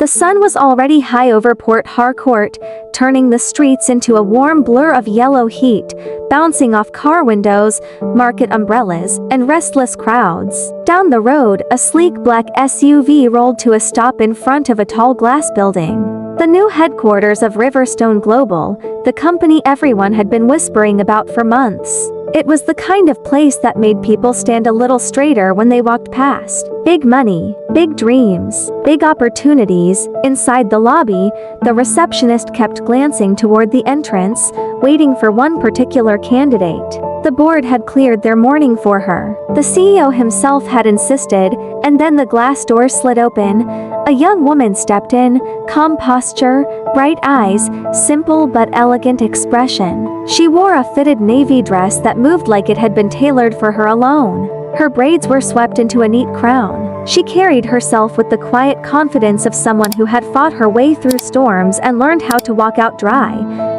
The sun was already high over Port Harcourt, turning the streets into a warm blur of yellow heat, bouncing off car windows, market umbrellas, and restless crowds. Down the road, a sleek black SUV rolled to a stop in front of a tall glass building. The new headquarters of Riverstone Global, the company everyone had been whispering about for months. It was the kind of place that made people stand a little straighter when they walked past. Big money, big dreams, big opportunities. Inside the lobby, the receptionist kept glancing toward the entrance, waiting for one particular candidate. The board had cleared their morning for her. The CEO himself had insisted, and then the glass door slid open. A young woman stepped in, calm posture, bright eyes, simple but elegant expression. She wore a fitted navy dress that moved like it had been tailored for her alone. Her braids were swept into a neat crown. She carried herself with the quiet confidence of someone who had fought her way through storms and learned how to walk out dry.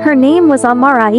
Her name was Amara.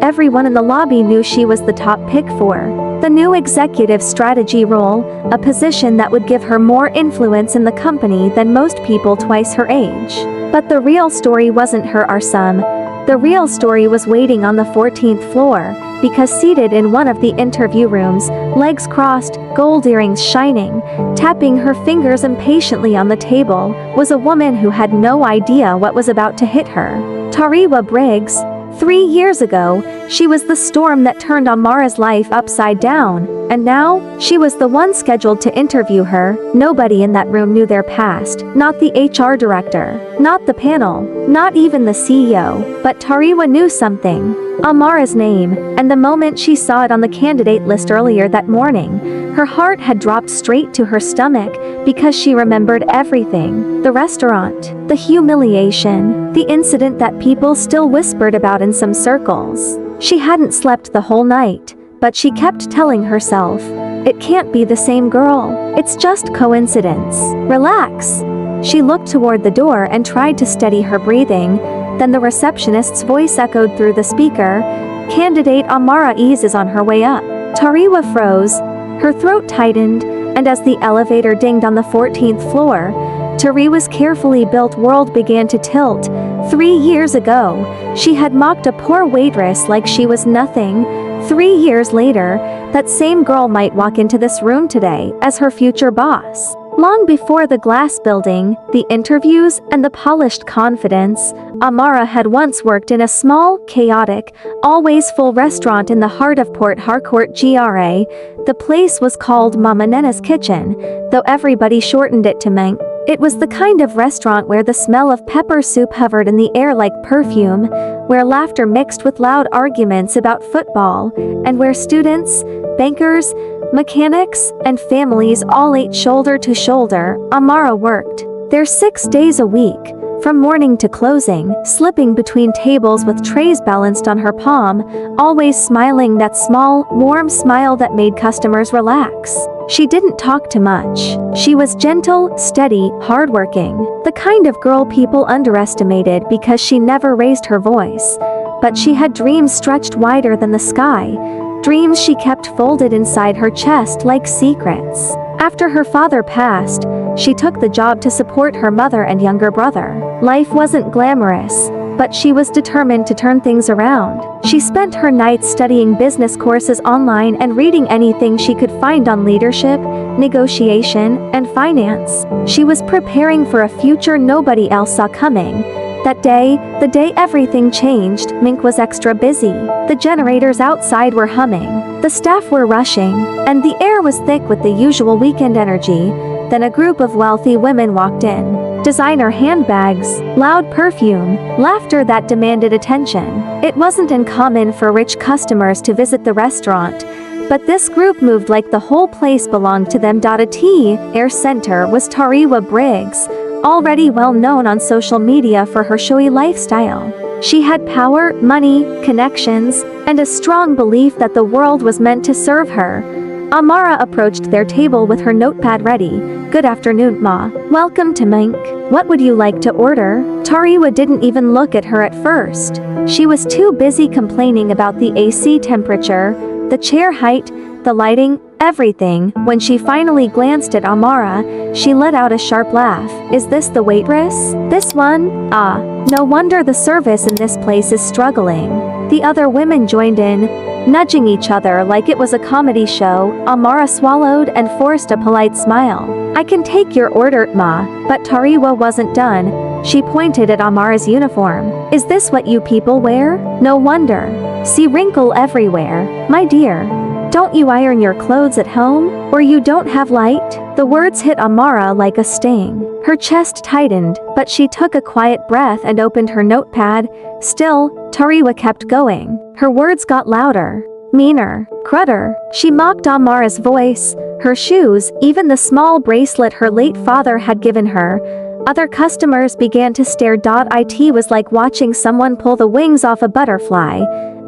Everyone in the lobby knew she was the top pick for the new executive strategy role, a position that would give her more influence in the company than most people twice her age. But the real story wasn't her Arsum. The real story was waiting on the 14th floor, because seated in one of the interview rooms, legs crossed, gold earrings shining, tapping her fingers impatiently on the table, was a woman who had no idea what was about to hit her. Tariwa Briggs. 3 years ago, she was the storm that turned Amara's life upside down, and now, she was the one scheduled to interview her. Nobody in that room knew their past, not the HR director, not the panel, not even the CEO, but Tariwa knew something. Amara's name, and the moment she saw it on the candidate list earlier that morning, her heart had dropped straight to her stomach because she remembered everything. The restaurant, the humiliation, the incident that people still whispered about in some circles. She hadn't slept the whole night, but she kept telling herself, "It can't be the same girl. It's just coincidence. Relax." She looked toward the door and tried to steady her breathing. Then the receptionist's voice echoed through the speaker, "Candidate Amara is on her way up." Tariwa froze, her throat tightened, and as the elevator dinged on the 14th floor, Tariwa's carefully built world began to tilt. 3 years ago, she had mocked a poor waitress like she was nothing. 3 years later, that same girl might walk into this room today as her future boss. Long before the glass building, the interviews, and the polished confidence, Amara had once worked in a small, chaotic, always full restaurant in the heart of Port Harcourt, GRA. The place was called Mama Nena's Kitchen, though everybody shortened it to Mank. It was the kind of restaurant where the smell of pepper soup hovered in the air like perfume, where laughter mixed with loud arguments about football, and where students, bankers, mechanics, and families all ate shoulder to shoulder. Amara worked there 6 days a week, from morning to closing, slipping between tables with trays balanced on her palm, always smiling that small, warm smile that made customers relax. She didn't talk too much. She was gentle, steady, hardworking, the kind of girl people underestimated because she never raised her voice. But she had dreams stretched wider than the sky, dreams she kept folded inside her chest like secrets. After her father passed, she took the job to support her mother and younger brother. Life wasn't glamorous, but she was determined to turn things around. She spent her nights studying business courses online and reading anything she could find on leadership, negotiation, and finance. She was preparing for a future nobody else saw coming. That day, the day everything changed, Mink was extra busy. The generators outside were humming, the staff were rushing, and the air was thick with the usual weekend energy. Then a group of wealthy women walked in. Designer handbags, loud perfume, laughter that demanded attention. It wasn't uncommon for rich customers to visit the restaurant, but this group moved like the whole place belonged to them. A T Air Center was Tariwa Briggs, already well known on social media for her showy lifestyle. She had power, money, connections, and a strong belief that the world was meant to serve her. Amara approached their table with her notepad ready. "Good afternoon, Ma. Welcome to Mink. What would you like to order?" Tariwa didn't even look at her at first. She was too busy complaining about the AC temperature, the chair height, the lighting, Everything. When she finally glanced at Amara, she let out a sharp laugh. Is this the waitress? This one? Ah, no wonder the service in this place is struggling. The other women joined in, nudging each other like it was a comedy show. Amara swallowed and forced a polite smile. I can take your order, ma. But Tariwa wasn't done. She pointed at Amara's uniform. Is this what you people wear? No wonder. See wrinkle everywhere. My dear, don't you iron your clothes at home? Or you don't have light? The words hit Amara like a sting. Her chest tightened, but she took a quiet breath and opened her notepad. Still, Tariwa kept going. Her words got louder. Meaner. Crudder. She mocked Amara's voice, her shoes, even the small bracelet her late father had given her. Other customers began to stare. It was like watching someone pull the wings off a butterfly.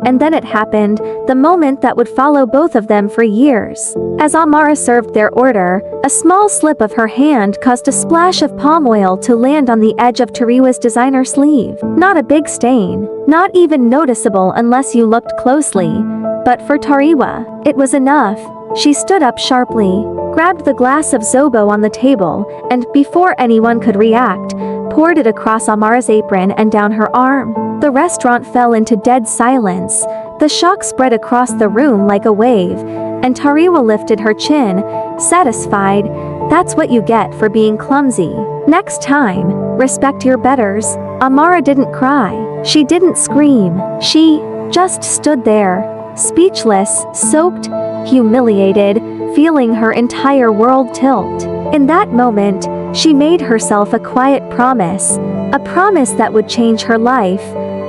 And then it happened, the moment that would follow both of them for years. As Amara served their order, a small slip of her hand caused a splash of palm oil to land on the edge of Tariwa's designer sleeve. Not a big stain, not even noticeable unless you looked closely. But for Tariwa, it was enough. She stood up sharply, grabbed the glass of Zobo on the table, and before anyone could react, poured it across Amara's apron and down her arm. The restaurant fell into dead silence. The shock spread across the room like a wave, and Tariwa lifted her chin, satisfied. That's what you get for being clumsy. Next time, respect your betters. Amara didn't cry. She didn't scream. She just stood there, speechless, soaked, humiliated, feeling her entire world tilt. In that moment, she made herself a quiet promise, a promise that would change her life,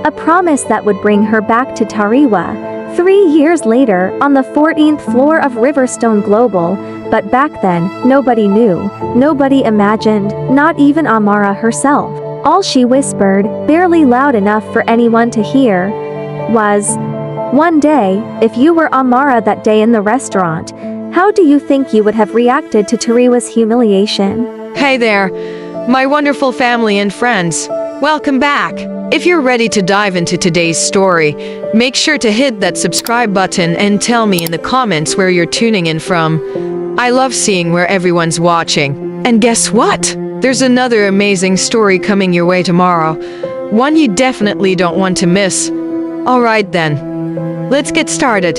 a promise that would bring her back to Tariwa. 3 years later, on the 14th floor of Riverstone Global, but back then, nobody knew, nobody imagined, not even Amara herself. All she whispered, barely loud enough for anyone to hear, was, one day, if you were Amara that day in the restaurant, how do you think you would have reacted to Tariwa's humiliation? Hey there, my wonderful family and friends. Welcome back. If you're ready to dive into today's story, make sure to hit that subscribe button and tell me in the comments where you're tuning in from. I love seeing where everyone's watching. And guess what? There's another amazing story coming your way tomorrow. One you definitely don't want to miss. Alright then, let's get started.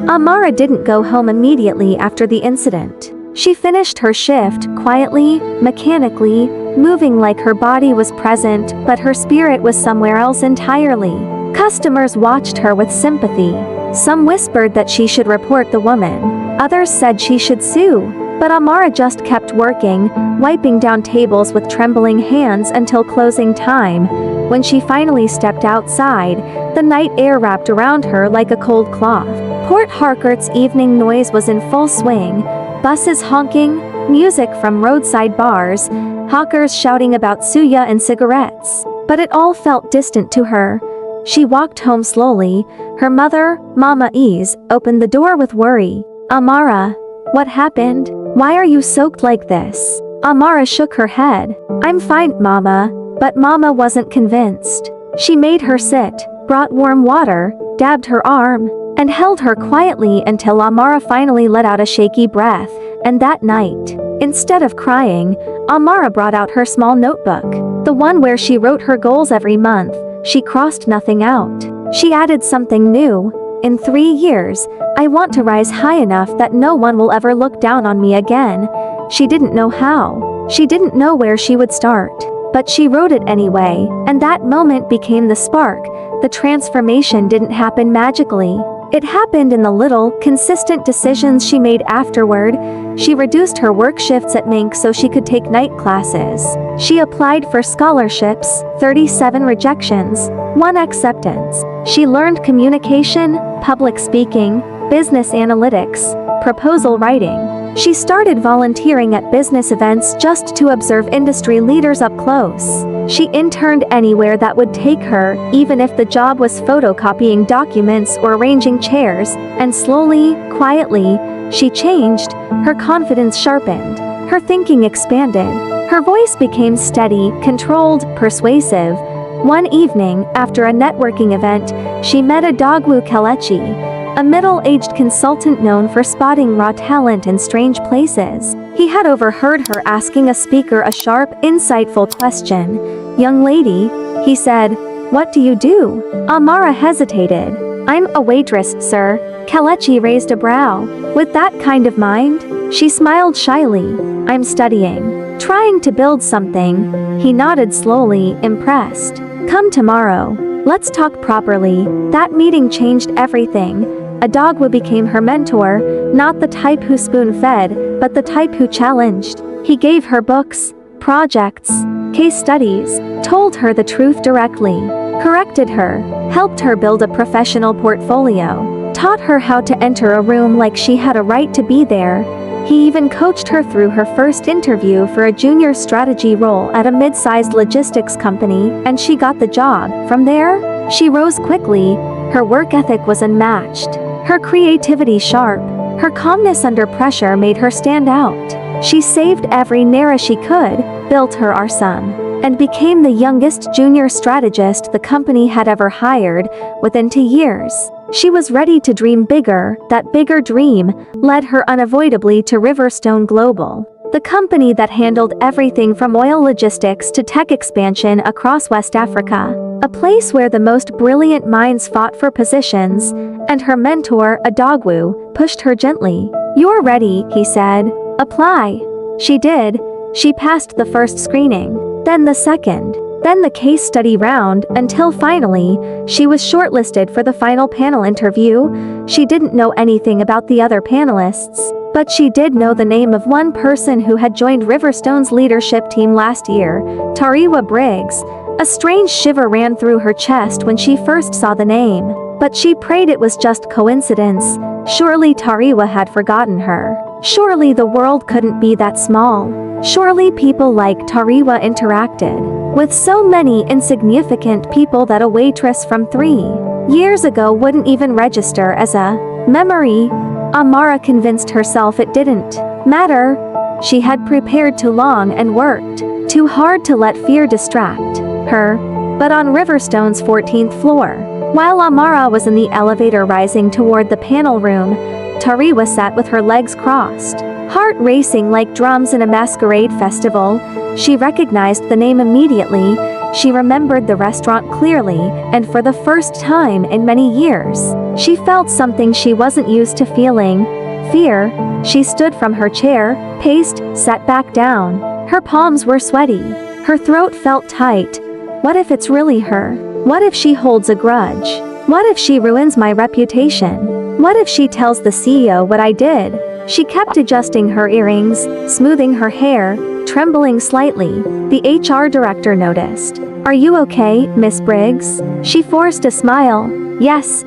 Amara didn't go home immediately after the incident. She finished her shift, quietly, mechanically, moving like her body was present, but her spirit was somewhere else entirely. Customers watched her with sympathy. Some whispered that she should report the woman. Others said she should sue. But Amara just kept working, wiping down tables with trembling hands until closing time. When she finally stepped outside, the night air wrapped around her like a cold cloth. Port Harcourt's evening noise was in full swing. Buses honking, music from roadside bars, hawkers shouting about suya and cigarettes. But it all felt distant to her. She walked home slowly. Her mother, Mama Ease, opened the door with worry. Amara, what happened? Why are you soaked like this? Amara shook her head. I'm fine, Mama. But Mama wasn't convinced. She made her sit, brought warm water, dabbed her arm, and held her quietly until Amara finally let out a shaky breath. And that night, instead of crying, Amara brought out her small notebook, the one where she wrote her goals every month. She crossed nothing out. She added something new. In 3 years, I want to rise high enough that no one will ever look down on me again. She didn't know how. She didn't know where she would start. But she wrote it anyway, and that moment became the spark. The transformation didn't happen magically. It happened in the little, consistent decisions she made afterward. She reduced her work shifts at Mink so she could take night classes. She applied for scholarships, 37 rejections, 1 acceptance. She learned communication, public speaking, business analytics, proposal writing. She started volunteering at business events just to observe industry leaders up close. She interned anywhere that would take her, even if the job was photocopying documents or arranging chairs, and slowly, quietly, she changed. Her confidence sharpened. Her thinking expanded. Her voice became steady, controlled, persuasive. One evening, after a networking event, she met a Dogwu Kelechi, a middle-aged consultant known for spotting raw talent in strange places. He had overheard her asking a speaker a sharp, insightful question. "Young lady," he said, "what do you do?" Amara hesitated. "I'm a waitress, sir." Kelechi raised a brow. With that kind of mind? She smiled shyly. "I'm studying. Trying to build something." He nodded slowly, impressed. "Come tomorrow. Let's talk properly." That meeting changed everything. Tariwa became her mentor, not the type who spoon-fed, but the type who challenged. He gave her books, projects, case studies, told her the truth directly, corrected her, helped her build a professional portfolio, taught her how to enter a room like she had a right to be there. He even coached her through her first interview for a junior strategy role at a mid-sized logistics company, and she got the job. From there, she rose quickly. Her work ethic was unmatched, her creativity sharp, her calmness under pressure made her stand out. She saved every naira she could, built her RSUM, and became the youngest junior strategist the company had ever hired. Within 2 years, she was ready to dream bigger. That bigger dream led her unavoidably to Riverstone Global, the company that handled everything from oil logistics to tech expansion across West Africa, a place where the most brilliant minds fought for positions, and her mentor, Adogwu, pushed her gently. "You're ready," he said. "Apply." She did. She passed the first screening, then the second, then the case study round, until finally, she was shortlisted for the final panel interview. She didn't know anything about the other panelists, but she did know the name of one person who had joined Riverstone's leadership team last year, Tariwa Briggs. A strange shiver ran through her chest when she first saw the name, but she prayed it was just coincidence. Surely Tariwa had forgotten her. Surely the world couldn't be that small. Surely people like Tariwa interacted with so many insignificant people that a waitress from 3 years ago wouldn't even register as a memory. Amara convinced herself it didn't matter. She had prepared too long and worked too hard to let fear distract her. But on Riverstone's 14th floor, while Amara was in the elevator rising toward the panel room, Tariwa sat with her legs crossed, heart racing like drums in a masquerade festival. She recognized the name immediately. She remembered the restaurant clearly, and for the first time in many years, she felt something she wasn't used to feeling. Fear. She stood from her chair, paced, sat back down. Her palms were sweaty. Her throat felt tight. What if it's really her? What if she holds a grudge? What if she ruins my reputation? What if she tells the CEO what I did? She kept adjusting her earrings, smoothing her hair, trembling slightly. The HR director noticed. "Are you okay, Miss Briggs?" She forced a smile. Yes,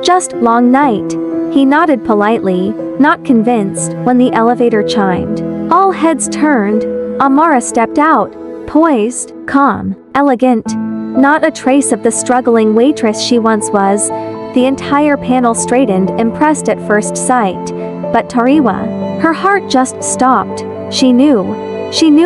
just long night." He nodded politely, not convinced, when the elevator chimed. All heads turned. Amara stepped out, poised, calm, elegant. Not a trace of the struggling waitress she once was. The entire panel straightened, impressed at first sight. But Tariwa, her heart just stopped. She knew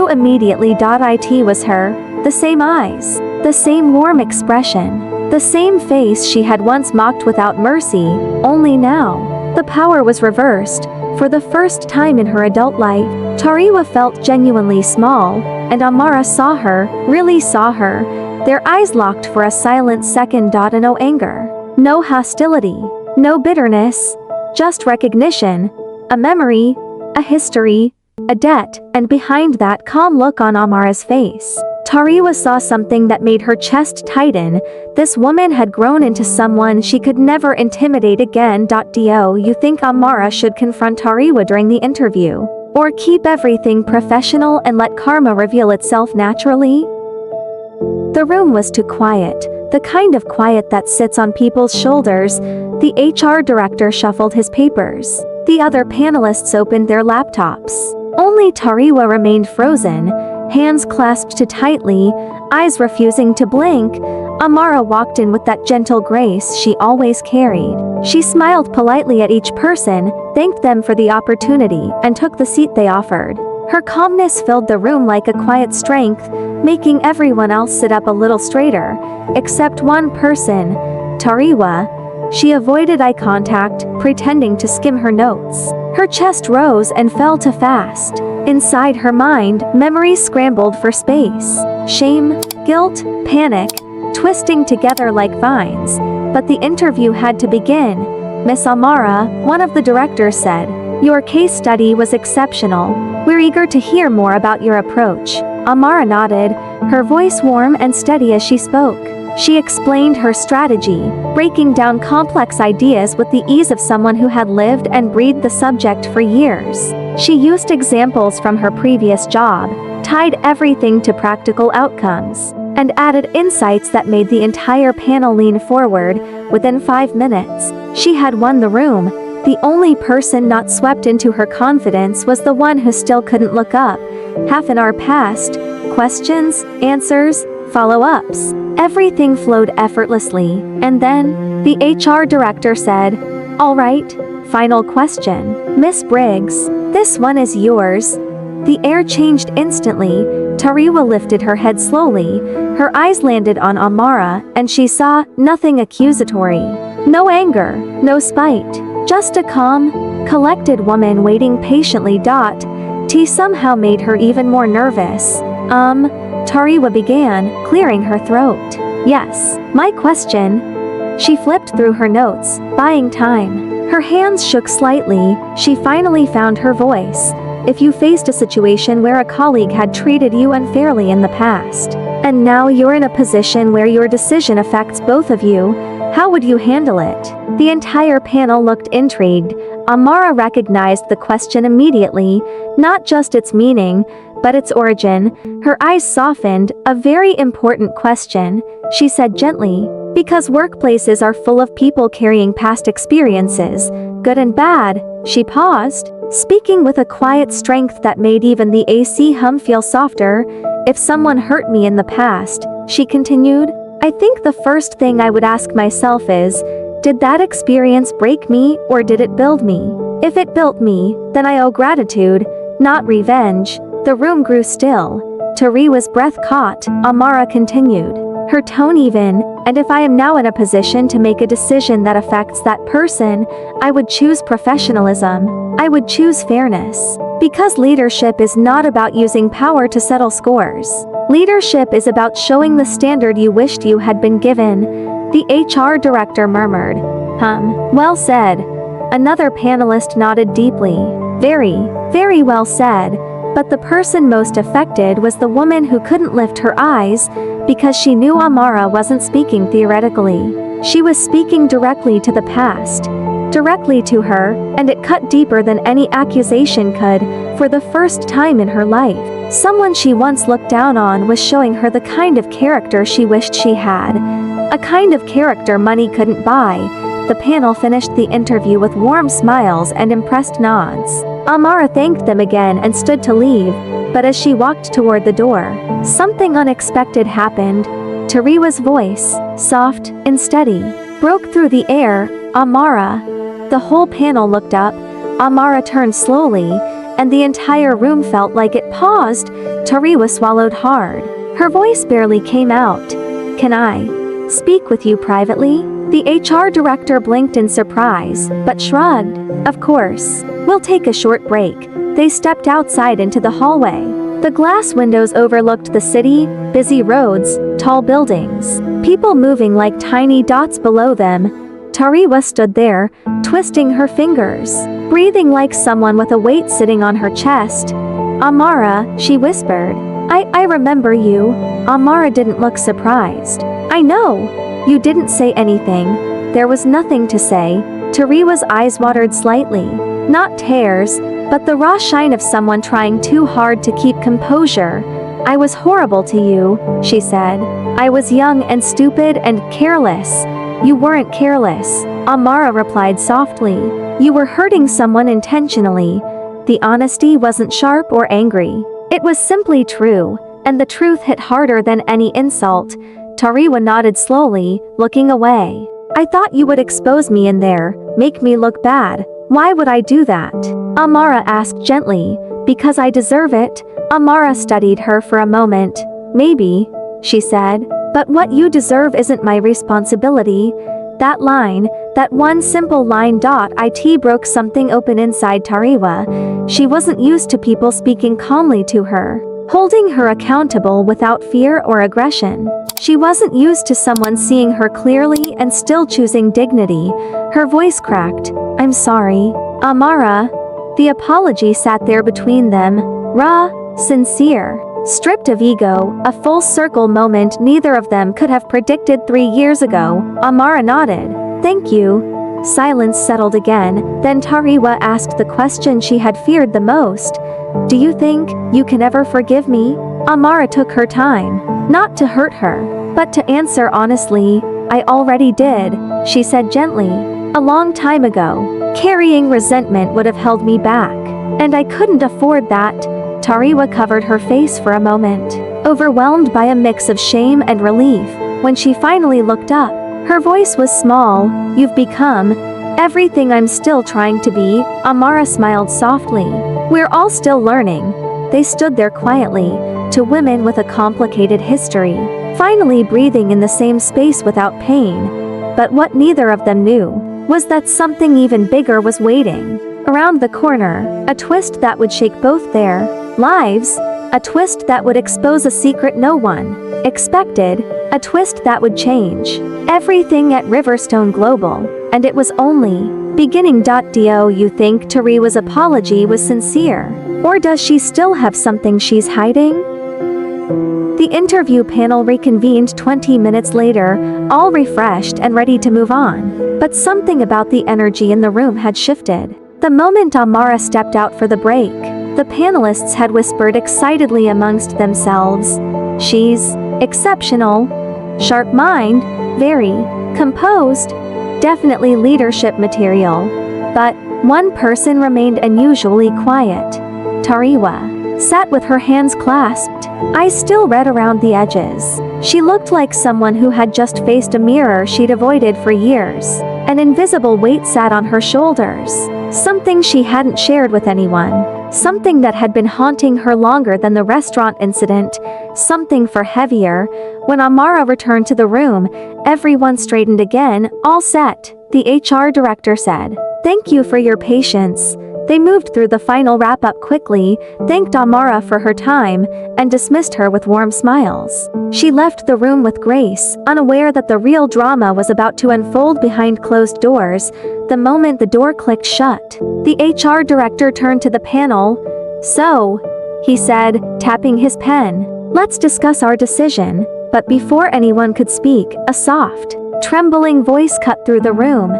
immediately. It was her. The same eyes, the same warm expression, the same face she had once mocked without mercy. Only now, the power was reversed. For the first time in her adult life, Tariwa felt genuinely small, and Amara saw her, really saw her. Their eyes locked for a silent second. No anger, no hostility, no bitterness, just recognition, a memory, a history, a debt, and behind that calm look on Amara's face, Tariwa saw something that made her chest tighten. This woman had grown into someone she could never intimidate again. Do you think Amara should confront Tariwa during the interview, or keep everything professional and let karma reveal itself naturally? The room was too quiet, the kind of quiet that sits on people's shoulders. The HR director shuffled his papers. The other panelists opened their laptops. Only Tariwa remained frozen, hands clasped too tightly, eyes refusing to blink. Amara walked in with that gentle grace she always carried. She smiled politely at each person, thanked them for the opportunity, and took the seat they offered. Her calmness filled the room like a quiet strength, making everyone else sit up a little straighter, except one person, Tariwa. She avoided eye contact, pretending to skim her notes. Her chest rose and fell too fast. Inside her mind, memories scrambled for space. Shame, guilt, panic, twisting together like vines. But the interview had to begin. Miss Amara, one of the directors said, "Your case study was exceptional. We're eager to hear more about your approach." Amara nodded, her voice warm and steady as she spoke. She explained her strategy, breaking down complex ideas with the ease of someone who had lived and breathed the subject for years. She used examples from her previous job, tied everything to practical outcomes, and added insights that made the entire panel lean forward. Within 5 minutes, she had won the room. The only person not swept into her confidence was the one who still couldn't look up. Half an hour passed. Questions, answers, follow-ups. Everything flowed effortlessly, and then, the HR director said, "All right, final question. Miss Briggs, this one is yours." The air changed instantly. Tariwa lifted her head slowly. Her eyes landed on Amara, and she saw nothing accusatory. No anger, no spite. Just a calm, collected woman waiting patiently. T somehow made her even more nervous. Tariwa began, clearing her throat. "Yes, my question." She flipped through her notes, buying time. Her hands shook slightly. She finally found her voice. "If you faced a situation where a colleague had treated you unfairly in the past, and now you're in a position where your decision affects both of you, how would you handle it?" The entire panel looked intrigued. Amara recognized the question immediately, not just its meaning, but its origin. Her eyes softened. "A very important question," she said gently, "because workplaces are full of people carrying past experiences, good and bad." She paused, speaking with a quiet strength that made even the AC hum feel softer. "If someone hurt me in the past," she continued, "I think the first thing I would ask myself is, did that experience break me or did it build me? If it built me, then I owe gratitude, not revenge." The room grew still. Tariwa's breath caught. Amara continued, her tone even, "And if I am now in a position to make a decision that affects that person, I would choose professionalism. I would choose fairness. Because leadership is not about using power to settle scores. Leadership is about showing the standard you wished you had been given." The HR director murmured, "Well said." Another panelist nodded deeply. Very, very well said." But the person most affected was the woman who couldn't lift her eyes, because she knew Amara wasn't speaking theoretically. She was speaking directly to the past. Directly to her, and it cut deeper than any accusation could. For the first time in her life, someone she once looked down on was showing her the kind of character she wished she had. A kind of character money couldn't buy. The panel finished the interview with warm smiles and impressed nods. Amara thanked them again and stood to leave, but as she walked toward the door, something unexpected happened. Tariwa's voice, soft and steady, broke through the air. "Amara." The whole panel looked up. Amara turned slowly, and the entire room felt like it paused. Tariwa swallowed hard. Her voice barely came out. "Can I speak with you privately?" The HR director blinked in surprise, but shrugged. "Of course. We'll take a short break." They stepped outside into the hallway. The glass windows overlooked the city, busy roads, tall buildings, people moving like tiny dots below them. Tariwa stood there, twisting her fingers, breathing like someone with a weight sitting on her chest. "Amara," she whispered. I remember you." Amara didn't look surprised. "I know. You didn't say anything." There was nothing to say. Tariwa's eyes watered slightly. Not tears, but the raw shine of someone trying too hard to keep composure. "I was horrible to you," she said. "I was young and stupid and careless." "You weren't careless," Amara replied softly. "You were hurting someone intentionally." The honesty wasn't sharp or angry. It was simply true, and the truth hit harder than any insult. Tariwa nodded slowly, looking away. "I thought you would expose me in there, make me look bad. Why would I do that?" Amara asked gently. "Because I deserve it." Amara studied her for a moment. "Maybe," she said, "but what you deserve isn't my responsibility." That line, That one simple line. It broke something open inside Tariwa. She wasn't used to people speaking calmly to her, holding her accountable without fear or aggression. She wasn't used to someone seeing her clearly and still choosing dignity. Her voice cracked. "I'm sorry, Amara." The apology sat there between them, raw, sincere, stripped of ego, a full circle moment neither of them could have predicted 3 years ago. Amara nodded. "Thank you." Silence settled again, then Tariwa asked the question she had feared the most. "Do you think you can ever forgive me?" Amara took her time, not to hurt her, but to answer honestly. "I already did," she said gently. "A long time ago. Carrying resentment would have held me back. And I couldn't afford that." Tariwa covered her face for a moment, overwhelmed by a mix of shame and relief. When she finally looked up, her voice was small. "You've become everything I'm still trying to be." Amara smiled softly. "We're all still learning." They stood there quietly, two women with a complicated history, finally breathing in the same space without pain. But what neither of them knew was that something even bigger was waiting around the corner, a twist that would shake both their lives, a twist that would expose a secret no one expected, a twist that would change everything at Riverstone Global, and it was only beginning. Do you think Tariwa's apology was sincere? Or does she still have something she's hiding? The interview panel reconvened 20 minutes later, all refreshed and ready to move on. But something about the energy in the room had shifted. The moment Amara stepped out for the break, the panelists had whispered excitedly amongst themselves. "She's exceptional. Sharp mind, very composed, definitely leadership material." But one person remained unusually quiet. Tariwa sat with her hands clasped, eyes still red around the edges. She looked like someone who had just faced a mirror she'd avoided for years. An invisible weight sat on her shoulders, something she hadn't shared with anyone, something that had been haunting her longer than the restaurant incident, something far heavier. When Amara returned to the room, everyone straightened again. "All set," the HR director said. "Thank you for your patience." They moved through the final wrap-up quickly, thanked Amara for her time, and dismissed her with warm smiles. She left the room with grace, unaware that the real drama was about to unfold behind closed doors. The moment the door clicked shut, the HR director turned to the panel. "So," he said, tapping his pen, "let's discuss our decision." But before anyone could speak, a soft, trembling voice cut through the room.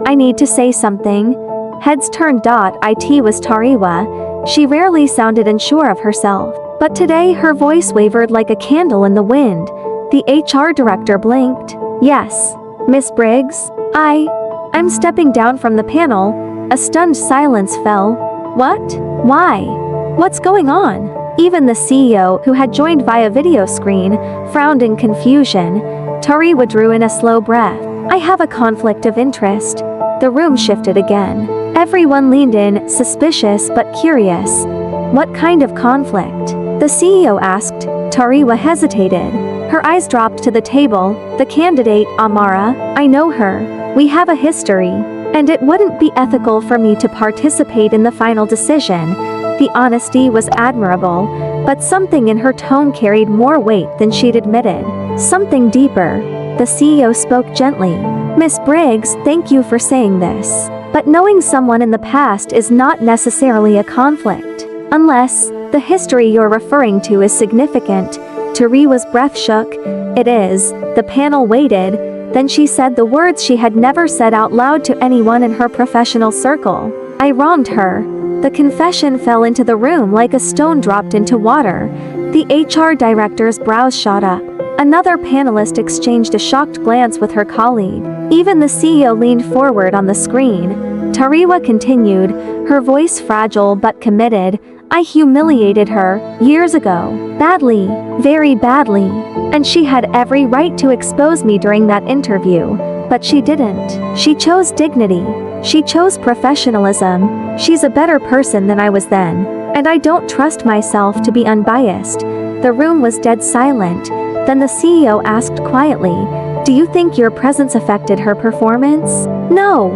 "I need to say something." Heads turned. It was Tariwa. She rarely sounded unsure of herself, but today her voice wavered like a candle in the wind. The HR director blinked. "Yes, Miss Briggs? I'm stepping down from the panel." A stunned silence fell. "What? Why? What's going on?" Even the CEO, who had joined via video screen, frowned in confusion. Tariwa drew in a slow breath. "I have a conflict of interest." The room shifted again. Everyone leaned in, suspicious but curious. "What kind of conflict?" the CEO asked. Tariwa hesitated. Her eyes dropped to the table. "The candidate, Amara, I know her. We have a history. And it wouldn't be ethical for me to participate in the final decision." The honesty was admirable, but something in her tone carried more weight than she'd admitted. Something deeper. The CEO spoke gently. "Miss Briggs, thank you for saying this. But knowing someone in the past is not necessarily a conflict. Unless the history you're referring to is significant." Tariwa's breath shook. "It is." The panel waited. Then she said the words she had never said out loud to anyone in her professional circle. "I wronged her." The confession fell into the room like a stone dropped into water. The HR director's brows shot up. Another panelist exchanged a shocked glance with her colleague. Even the CEO leaned forward on the screen. Tariwa continued, her voice fragile but committed. "I humiliated her, years ago. Badly, very badly. And she had every right to expose me during that interview. But she didn't. She chose dignity. She chose professionalism. She's a better person than I was then. And I don't trust myself to be unbiased." The room was dead silent. Then the CEO asked quietly, Do you think your presence affected her performance? No,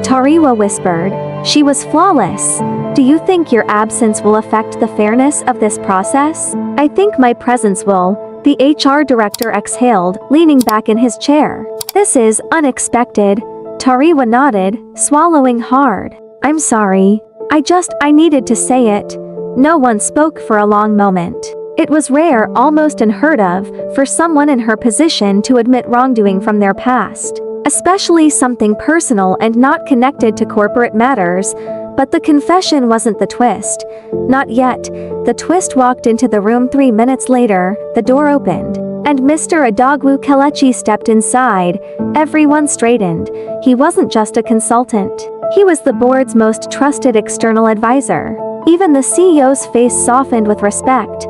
Tariwa whispered. She was flawless. Do you think your absence will affect the fairness of this process? I think my presence will, the HR director exhaled, leaning back in his chair. This is unexpected. Tariwa nodded, swallowing hard. I'm sorry. I needed to say it. No one spoke for a long moment. It was rare, almost unheard of, for someone in her position to admit wrongdoing from their past, especially something personal and not connected to corporate matters. But the confession wasn't the twist. Not yet. The twist walked into the room 3 minutes later, the door opened, and Mr. Adogwu Kelechi stepped inside. Everyone straightened. He wasn't just a consultant. He was the board's most trusted external advisor. Even the CEO's face softened with respect.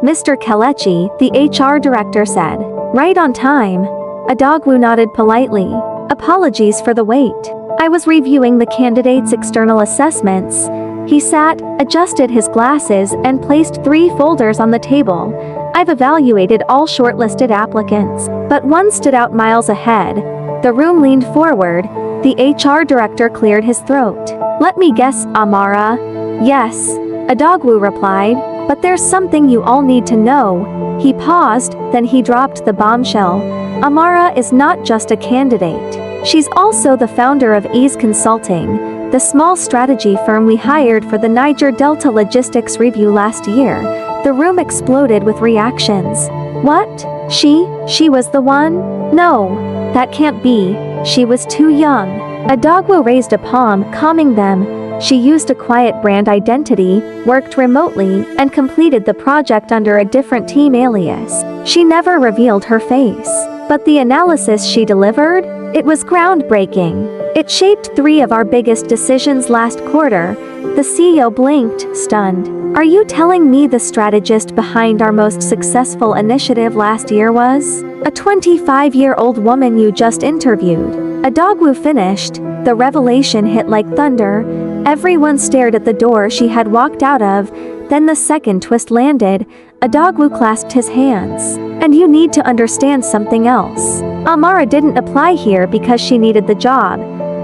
Mr. Kelechi, the HR director said. Right on time. Adogwu nodded politely. Apologies for the wait. I was reviewing the candidates' external assessments. He sat, adjusted his glasses, and placed 3 folders on the table. I've evaluated all shortlisted applicants, but one stood out miles ahead. The room leaned forward. The HR director cleared his throat. Let me guess, Amara? Yes, Adogwu replied, but there's something you all need to know. He paused, then he dropped the bombshell. Amara is not just a candidate. She's also the founder of Ease Consulting, the small strategy firm we hired for the Niger Delta Logistics Review last year. The room exploded with reactions. What? She was the one? No, that can't be. She was too young. Adogwu raised a palm, calming them. She used a quiet brand identity, worked remotely, and completed the project under a different team alias. She never revealed her face. But the analysis she delivered? It was groundbreaking. It shaped 3 of our biggest decisions last quarter. The CEO blinked, stunned. Are you telling me the strategist behind our most successful initiative last year was a 25-year-old woman you just interviewed? Adogwu finished. The revelation hit like thunder. Everyone stared at the door she had walked out of. Then the second twist landed. Adogwu clasped his hands. And you need to understand something else. Amara didn't apply here because she needed the job.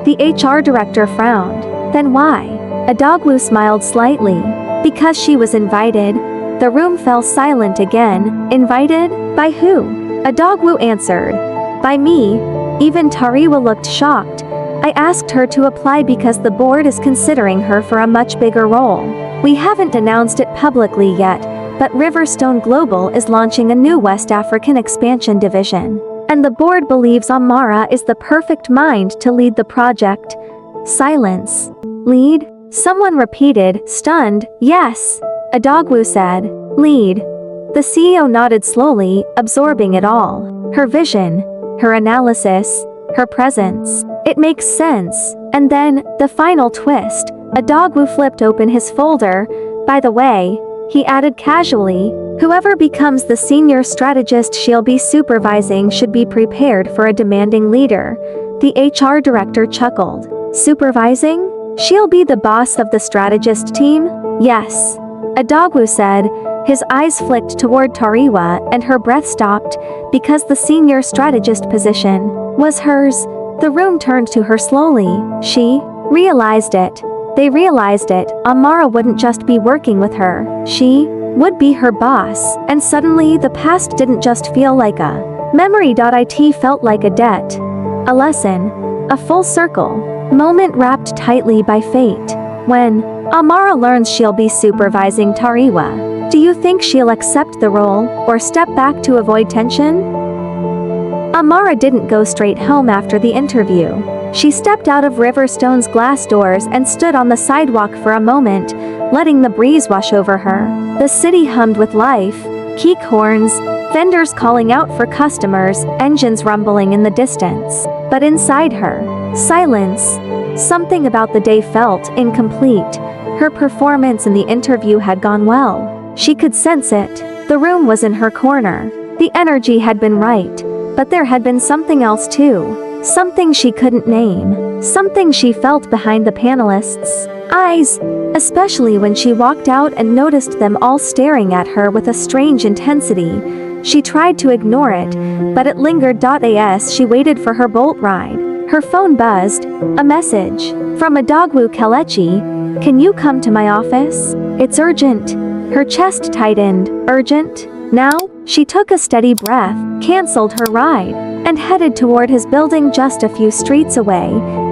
The HR director frowned. Then why? Adogwu smiled slightly. Because she was invited. The room fell silent again. Invited? By who? Adogwu answered. By me. Even Tariwa looked shocked. I asked her to apply because the board is considering her for a much bigger role. We haven't announced it publicly yet, but Riverstone Global is launching a new West African expansion division. And the board believes Amara is the perfect mind to lead the project. Silence. Lead? Someone repeated, stunned. Yes. Adogwu said. Lead. The CEO nodded slowly, absorbing it all. Her vision. Her analysis. Her presence. It makes sense. And then, the final twist. Adogwu flipped open his folder. By the way, he added casually, whoever becomes the senior strategist she'll be supervising should be prepared for a demanding leader. The HR director chuckled. Supervising? She'll be the boss of the strategist team? Yes. Adogwu said. His eyes flicked toward Tariwa and her breath stopped, because the senior strategist position was hers. The room turned to her slowly. She realized it. They realized it. Amara wouldn't just be working with her. She would be her boss. And suddenly the past didn't just feel like a memory. It felt like a debt. A lesson. A full circle. Moment wrapped tightly by fate. When Amara learns she'll be supervising Tariwa, do you think she'll accept the role or step back to avoid tension? Amara didn't go straight home after the interview. She stepped out of Riverstone's glass doors and stood on the sidewalk for a moment, letting the breeze wash over her. The city hummed with life, keek horns, vendors calling out for customers, engines rumbling in the distance. But inside her, silence. Something about the day felt incomplete. Her performance in the interview had gone well. She could sense it. The room was in her corner. The energy had been right. But there had been something else too. Something she couldn't name. Something she felt behind the panelists' eyes, especially when she walked out and noticed them all staring at her with a strange intensity. She tried to ignore it, but it lingered. As she waited for her bolt ride, her phone buzzed. A message. From Adogwu Kelechi. Can you come to my office? It's urgent. Her chest tightened. Urgent? Now? She took a steady breath, canceled her ride, and headed toward his building just a few streets away.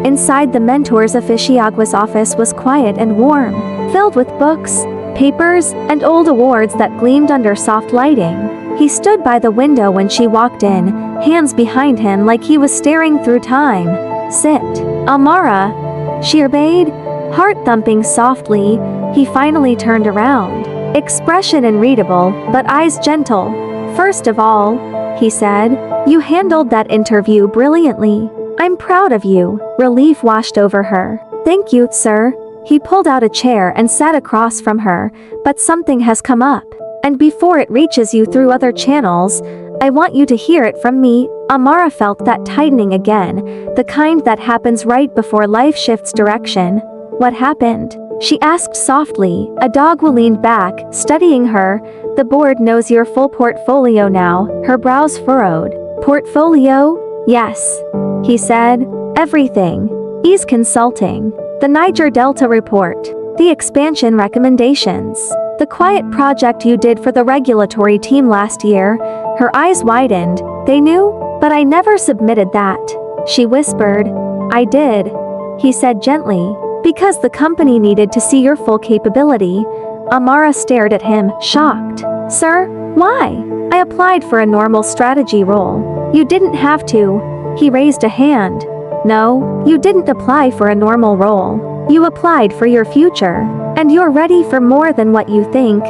Inside, the mentor's Officiagua's office was quiet and warm, filled with books, papers, and old awards that gleamed under soft lighting. He stood by the window when she walked in, hands behind him like he was staring through time. Sit. Amara. She obeyed, heart thumping softly. He finally turned around. Expression unreadable, but eyes gentle. First of all, he said, you handled that interview brilliantly. I'm proud of you. Relief washed over her. Thank you, sir. He pulled out a chair and sat across from her, but something has come up. And before it reaches you through other channels, I want you to hear it from me. Amara felt that tightening again, the kind that happens right before life shifts direction. What happened? She asked softly. Adogwu leaned back, studying her. The board knows your full portfolio now. Her brows furrowed. Portfolio? Yes. He said. Everything. He's consulting. The Niger Delta report. The expansion recommendations. The quiet project you did for the regulatory team last year. Her eyes widened. They knew? But I never submitted that. She whispered. I did. He said gently. Because the company needed to see your full capability. Amara stared at him, shocked. Sir, why? I applied for a normal strategy role. You didn't have to. He raised a hand. No, you didn't apply for a normal role. You applied for your future. And you're ready for more than what you think.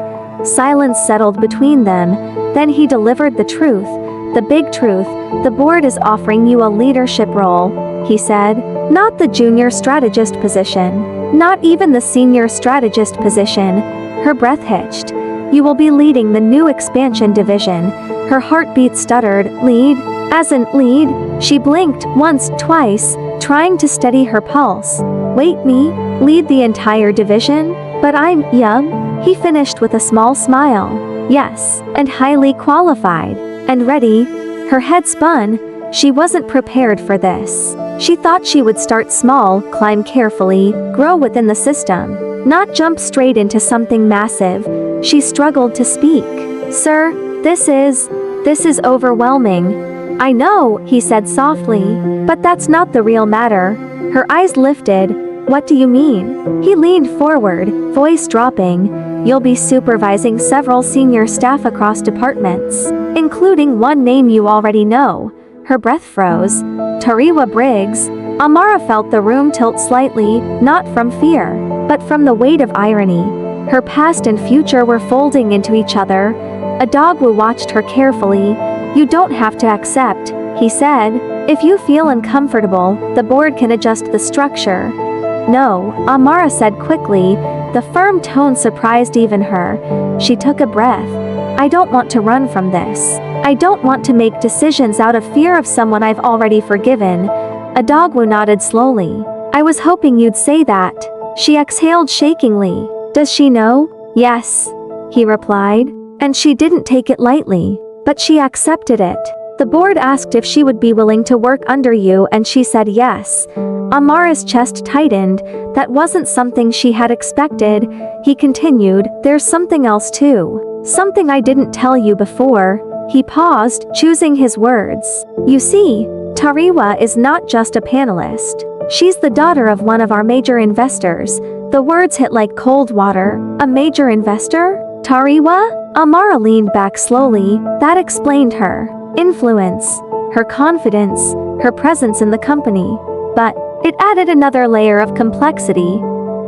Silence settled between them. Then he delivered the truth. The big truth. The board is offering you a leadership role, he said. Not the junior strategist position. Not even the senior strategist position. Her breath hitched. You will be leading the new expansion division. Her heartbeat stuttered. Lead? As in lead? She blinked once, twice, trying to steady her pulse. Wait, me? Lead the entire division? But I'm young? He finished with a small smile. Yes, and highly qualified. And ready. Her head spun. She wasn't prepared for this. She thought she would start small, climb carefully, grow within the system, not jump straight into something massive. She struggled to speak. Sir, this is overwhelming. I know, he said softly, but that's not the real matter. Her eyes lifted. What do you mean? He leaned forward, voice dropping. You'll be supervising several senior staff across departments, including one name you already know. Her breath froze. Tariwa Briggs. Amara felt the room tilt slightly, not from fear, but from the weight of irony. Her past and future were folding into each other. Adogwu watched her carefully. You don't have to accept, he said. If you feel uncomfortable, the board can adjust the structure. No, Amara said quickly. The firm tone surprised even her. She took a breath. I don't want to run from this. I don't want to make decisions out of fear of someone I've already forgiven. Adogwu nodded slowly. I was hoping you'd say that. She exhaled shakingly. Does she know? Yes, he replied. And she didn't take it lightly. But she accepted it. The board asked if she would be willing to work under you and she said yes. Amara's chest tightened. That wasn't something she had expected. He continued, there's something else too. Something I didn't tell you before. He paused, choosing his words. You see, Tariwa is not just a panelist. She's the daughter of one of our major investors. The words hit like cold water. A major investor? Tariwa? Amara leaned back slowly. That explained her influence, her confidence, her presence in the company. But it added another layer of complexity.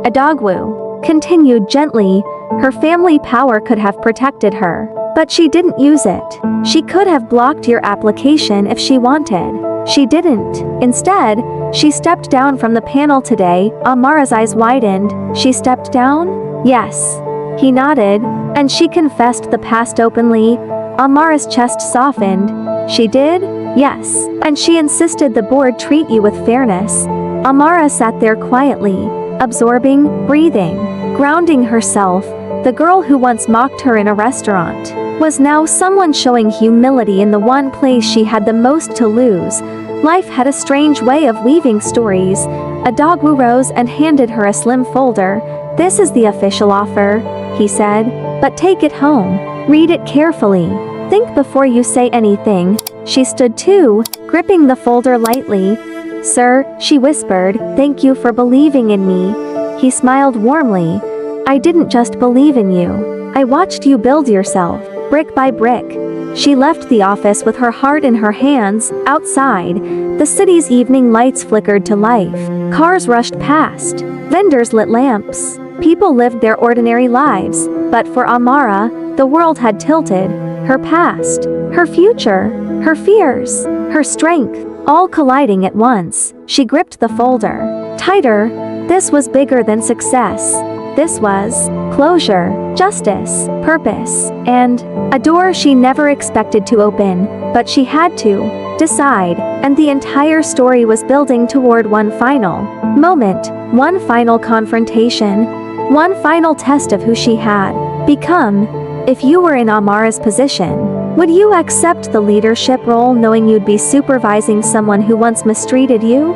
Adogwu continued gently. Her family power could have protected her. But she didn't use it. She could have blocked your application if she wanted. She didn't. Instead, she stepped down from the panel today. Amara's eyes widened. She stepped down? Yes. He nodded, and she confessed the past openly. Amara's chest softened. She did? Yes. And she insisted the board treat you with fairness. Amara sat there quietly, absorbing, breathing. grounding herself. The girl who once mocked her in a restaurant was now someone showing humility in the one place she had the most to lose. Life had a strange way of weaving stories. A dogwoo rose and handed her a slim folder. "This is the official offer," he said, "but take it home. Read it carefully. Think before you say anything." She stood too, gripping the folder lightly. "Sir," she whispered, "thank you for believing in me." He smiled warmly. "I didn't just believe in you. I watched you build yourself, brick by brick." She left the office with her heart in her hands. Outside, the city's evening lights flickered to life. Cars rushed past. Vendors lit lamps. People lived their ordinary lives. But for Amara, the world had tilted. Her past, her future, her fears, her strength, all colliding at once. She gripped the folder tighter. This was bigger than success. This was closure, justice, purpose, and a door she never expected to open, but she had to decide, and the entire story was building toward one final moment, one final confrontation, one final test of who she had become. If you were in Amara's position, would you accept the leadership role knowing you'd be supervising someone who once mistreated you?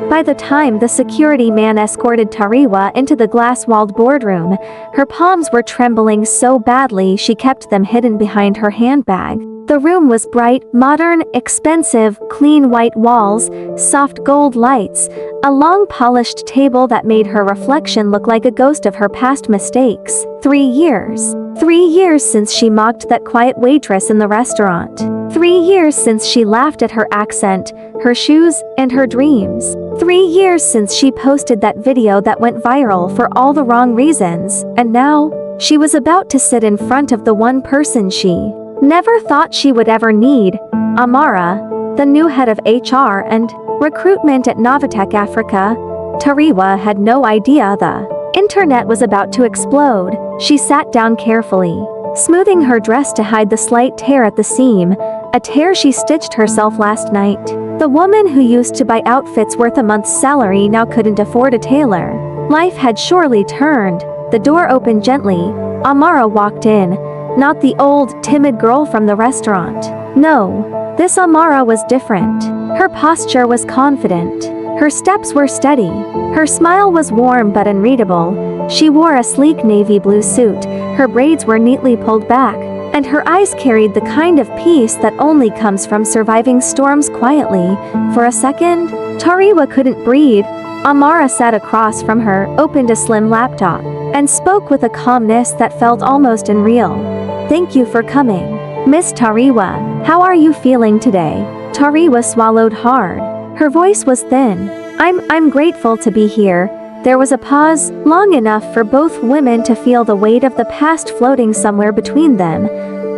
By the time the security man escorted Tariwa into the glass-walled boardroom, her palms were trembling so badly she kept them hidden behind her handbag. The room was bright, modern, expensive, clean white walls, soft gold lights, a long polished table that made her reflection look like a ghost of her past mistakes. 3 years. 3 years since she mocked that quiet waitress in the restaurant. 3 years since she laughed at her accent, her shoes, and her dreams. 3 years since she posted that video that went viral for all the wrong reasons, and now, she was about to sit in front of the one person she never thought she would ever need. Amara, the new head of HR and recruitment at Novatech Africa. Tariwa had no idea the internet was about to explode. She sat down carefully, smoothing her dress to hide the slight tear at the seam, a tear she stitched herself last night. The woman who used to buy outfits worth a month's salary now couldn't afford a tailor. Life had surely turned. The door opened gently. Amara walked in. Not the old, timid girl from the restaurant. No, this Amara was different. Her posture was confident. Her steps were steady. Her smile was warm but unreadable. She wore a sleek navy blue suit. Her braids were neatly pulled back, and her eyes carried the kind of peace that only comes from surviving storms quietly. For a second, Tariwa couldn't breathe. Amara sat across from her, opened a slim laptop, and spoke with a calmness that felt almost unreal. "Thank you for coming, Miss Tariwa. How are you feeling today?" Tariwa swallowed hard. Her voice was thin. I'm grateful to be here." There was a pause, long enough for both women to feel the weight of the past floating somewhere between them.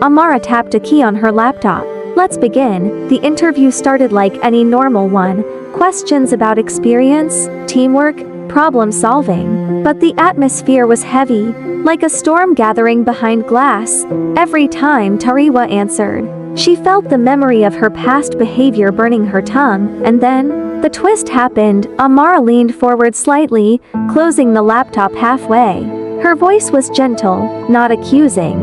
Amara tapped a key on her laptop. "Let's begin." The interview started like any normal one. Questions about experience, teamwork, problem solving. But the atmosphere was heavy, like a storm gathering behind glass. Every time Tariwa answered, she felt the memory of her past behavior burning her tongue, and then, the twist happened. Amara leaned forward slightly, closing the laptop halfway. Her voice was gentle, not accusing.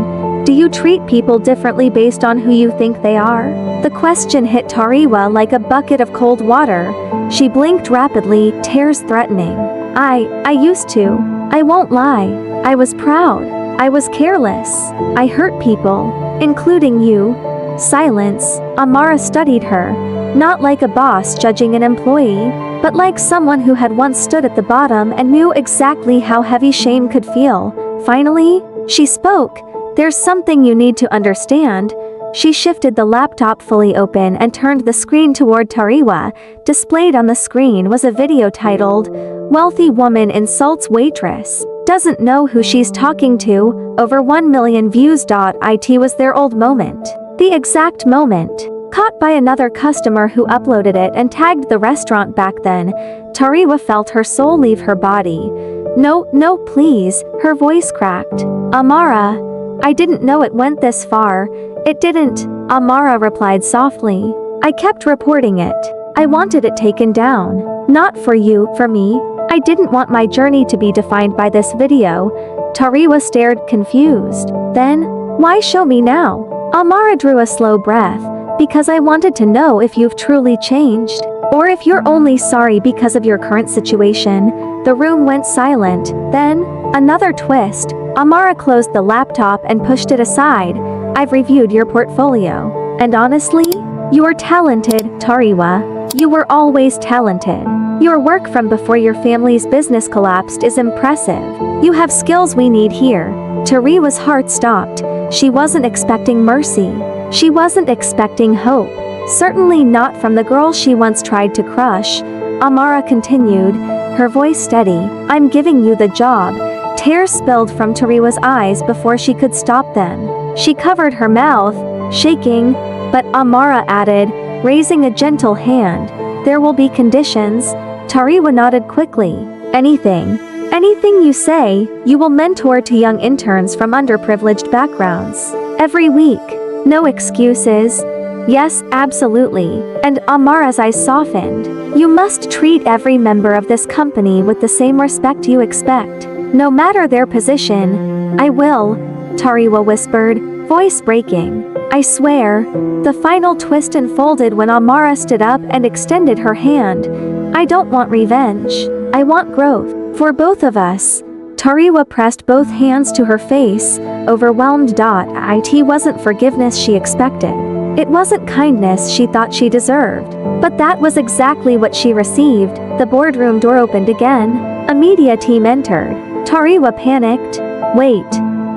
"Do you treat people differently based on who you think they are?" The question hit Tariwa like a bucket of cold water. She blinked rapidly, tears threatening. I used to. I won't lie. I was proud. I was careless. I hurt people, including you." Silence. Amara studied her. Not like a boss judging an employee, but like someone who had once stood at the bottom and knew exactly how heavy shame could feel. Finally, she spoke. "There's something you need to understand." She shifted the laptop fully open and turned the screen toward Tariwa. Displayed on the screen was a video titled, "Wealthy Woman Insults Waitress. Doesn't know who she's talking to." Over 1 million views. It was their old moment. The exact moment. Caught by another customer who uploaded it and tagged the restaurant back then, Tariwa felt her soul leave her body. No, please," her voice cracked. "Amara, I didn't know it went this far." "It didn't," Amara replied softly. "I kept reporting it. I wanted it taken down. Not for you, for me. I didn't want my journey to be defined by this video. Tariwa stared, confused. Then, why show me now? Amara drew a slow breath. Because I wanted to know if you've truly changed. Or if you're only sorry because of your current situation. The room went silent. Then, another twist. Amara closed the laptop and pushed it aside. I've reviewed your portfolio. And honestly, you're talented, Tariwa. You were always talented. Your work from before your family's business collapsed is impressive. You have skills we need here. Tariwa's heart stopped. She wasn't expecting mercy. She wasn't expecting hope. Certainly not from the girl she once tried to crush. Amara continued, her voice steady. I'm giving you the job. Tears spilled from Tariwa's eyes before she could stop them. She covered her mouth, shaking, but Amara added, raising a gentle hand. There will be conditions. Tariwa nodded quickly. Anything. Anything you say. You will mentor to young interns from underprivileged backgrounds. Every week. No excuses. Yes, absolutely. And Amara's eyes softened. You must treat every member of this company with the same respect you expect. No matter their position. I will, Tariwa whispered, voice breaking. I swear. The final twist unfolded when Amara stood up and extended her hand. I don't want revenge. I want growth. For both of us. Tariwa pressed both hands to her face, overwhelmed. It wasn't forgiveness she expected. It wasn't kindness she thought she deserved. But that was exactly what she received. The boardroom door opened again. A media team entered. Tariwa panicked. Wait.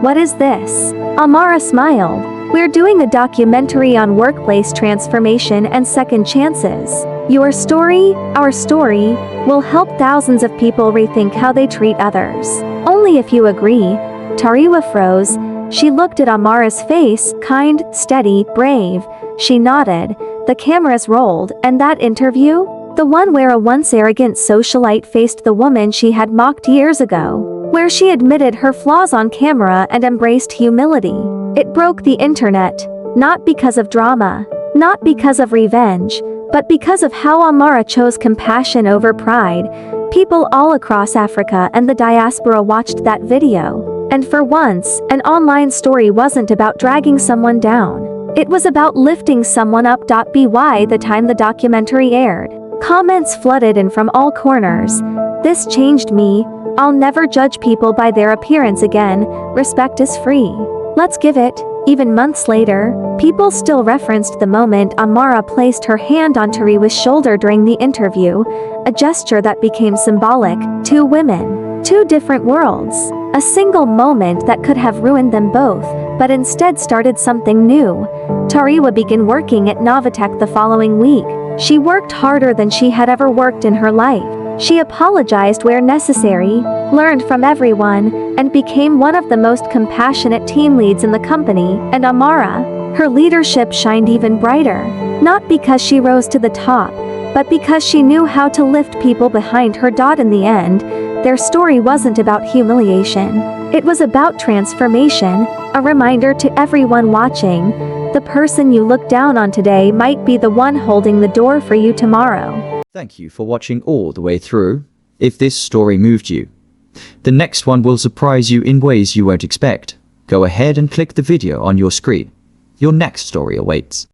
What is this? Amara smiled. We're doing a documentary on workplace transformation and second chances. Your story, our story, will help thousands of people rethink how they treat others. Only if you agree. Tariwa froze. She looked at Amara's face, kind, steady, brave. She nodded. The cameras rolled, and that interview? The one where a once arrogant socialite faced the woman she had mocked years ago. Where she admitted her flaws on camera and embraced humility. It broke the internet. Not because of drama. Not because of revenge. But because of how Amara chose compassion over pride. People all across Africa and the diaspora watched that video. And for once, an online story wasn't about dragging someone down. It was about lifting someone up. By the time the documentary aired, comments flooded in from all corners. This changed me. I'll never judge people by their appearance again. Respect is free. Let's give it. Even months later, people still referenced the moment Amara placed her hand on Tariwa's shoulder during the interview, a gesture that became symbolic. Two women, two different worlds. A single moment that could have ruined them both, but instead started something new. Tariwa began working at Novatech the following week. She worked harder than she had ever worked in her life. She apologized where necessary, learned from everyone, and became one of the most compassionate team leads in the company. And Amara, her leadership shined even brighter. Not because she rose to the top, but because she knew how to lift people behind her. In the end, their story wasn't about humiliation. It was about transformation, a reminder to everyone watching. The person you look down on today might be the one holding the door for you tomorrow. Thank you for watching all the way through. If this story moved you, the next one will surprise you in ways you won't expect. Go ahead and click the video on your screen. Your next story awaits.